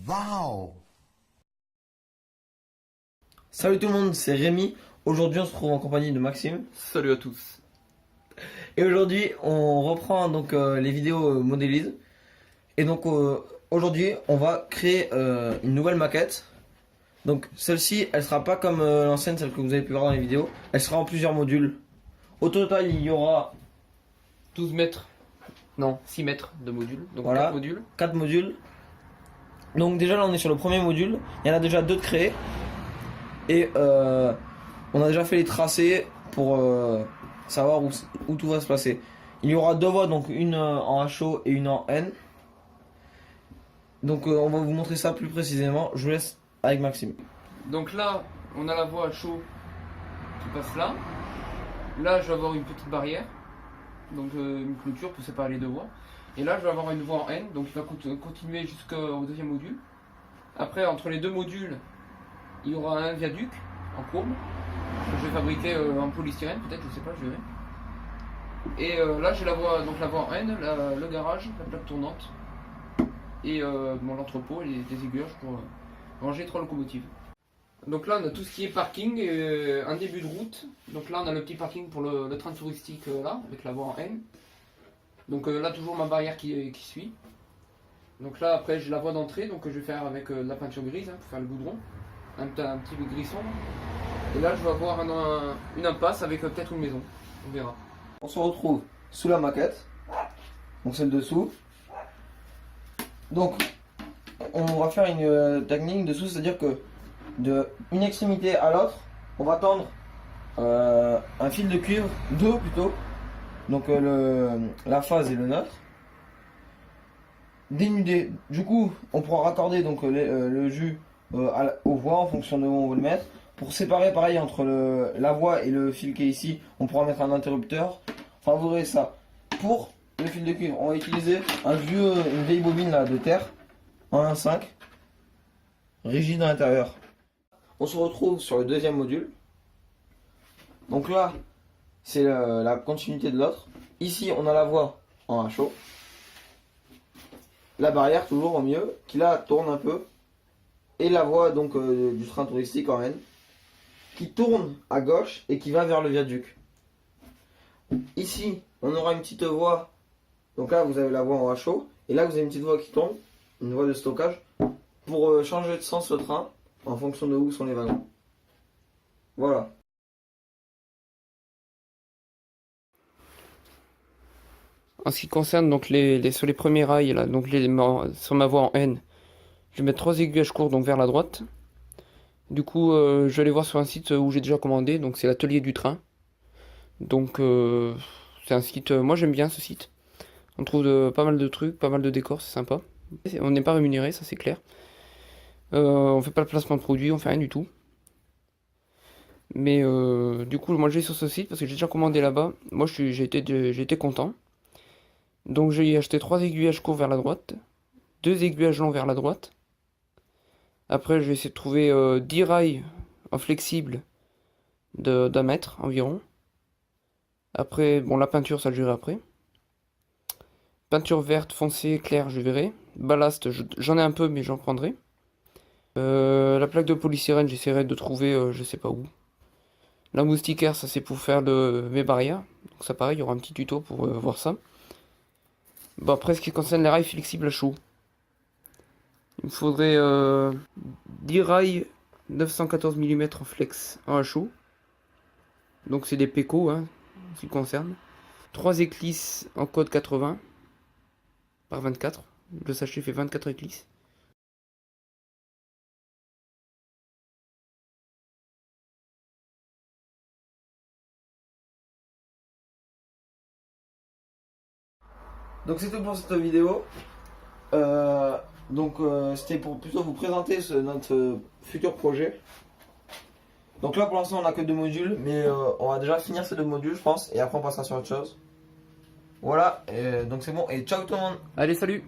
Wow! Salut tout le monde, c'est Rémi. Aujourd'hui on se retrouve en compagnie de Maxime. Salut à tous. Et aujourd'hui on reprend donc les vidéos modélisées. Et donc aujourd'hui on va créer une nouvelle maquette. Donc celle-ci elle sera pas comme l'ancienne, celle que vous avez pu voir dans les vidéos. Elle sera en plusieurs modules. Au total il y aura 12 mètres. Non, 6 mètres de modules. Donc voilà, 4 modules. 4 modules. Donc déjà là on est sur le premier module. Il y en a déjà 2 de créés. Et on a déjà fait les tracés pour savoir où tout va se placer. Il y aura 2 voies, donc une en HO et une en N. Donc on va vous montrer ça plus précisément. Je vous laisse avec Maxime. Donc là, on a la voie à chaud qui passe là. Là, je vais avoir une petite barrière. Donc une clôture pour séparer les 2 voies. Et là, je vais avoir une voie en N. Donc il va continuer jusqu'au deuxième module. Après, entre les 2 modules, il y aura un viaduc en courbe. Je vais fabriquer en polystyrène, peut-être, je sais pas, je verrai. Et là, j'ai la voie en N, le garage, la plaque tournante. Et l'entrepôt et des aiguillages pour ranger 3 locomotives. Donc là on a tout ce qui est parking et un début de route. Donc là on a le petit parking pour le train touristique là, avec la voie en N. Donc là toujours ma barrière qui suit. Donc là après j'ai la voie d'entrée, donc je vais faire avec de la peinture grise pour faire le goudron. Un petit gris sombre. Et là je vais avoir une impasse avec peut-être une maison, on verra. On se retrouve sous la maquette, donc celle dessous. Donc on va faire une technique dessous, c'est-à-dire que de une extrémité à l'autre, on va tendre un fil de cuivre, 2 plutôt, donc la phase et le neutre, dénudé. Du coup, on pourra raccorder donc le jus aux voies en fonction de où on veut le mettre. Pour séparer, pareil, entre la voie et le fil qui est ici, on pourra mettre un interrupteur. Enfin, vous verrez ça. Pour le fil de cuivre, on va utiliser une vieille bobine là de terre en 1,5, rigide à l'intérieur. On se retrouve sur le deuxième module. Donc là, c'est la continuité de l'autre. Ici, on a la voie en HO. La barrière, toujours au mieux, qui là tourne un peu. Et la voie donc du train touristique en N, qui tourne à gauche et qui va vers le viaduc. Ici, on aura une petite voie. Donc là, vous avez la voie en HO. Et là, vous avez une petite voie qui tourne, une voie de stockage, pour changer de sens le train en fonction de où sont les wagons. Voilà. En ce qui concerne donc sur les premiers rails, là, donc sur ma voie en N, je vais mettre 3 aiguillages courts donc vers la droite. Du coup, je vais aller voir sur un site où j'ai déjà commandé, donc c'est l'atelier du train. Donc c'est un site, moi j'aime bien ce site. On trouve pas mal de trucs, pas mal de décors, c'est sympa. On n'est pas rémunéré, ça c'est clair. On fait pas le placement de produits, on fait rien du tout. Mais du coup, moi j'ai sur ce site parce que j'ai déjà commandé là-bas. Moi j'ai été content. Donc j'ai acheté 3 aiguillages courts vers la droite, 2 aiguillages longs vers la droite. Après je vais essayer de trouver 10 rails en flexible d'1 mètre environ. Après, bon la peinture ça je verrai après. Peinture verte, foncée, claire, je verrai. Ballast, j'en ai un peu mais j'en prendrai. La plaque de polystyrène, j'essaierai de trouver je sais pas où. La moustiquaire, ça c'est pour faire mes barrières. Donc ça pareil, il y aura un petit tuto pour voir ça. Bon après ce qui concerne les rails flexibles à chaud. Il me faudrait 10 rails 914 mm en flex en HO. Donc c'est des PECO hein, en ce qui concerne. 3 éclisses en code 80 par 24. Le sachet fait 24 éclisses. Donc c'est tout pour cette vidéo. C'était pour plutôt vous présenter notre futur projet. Donc là pour l'instant on a que 2 modules, mais on va déjà finir ces 2 modules je pense, et après on passera sur autre chose. Voilà, donc c'est bon, et ciao tout le monde. Allez, salut!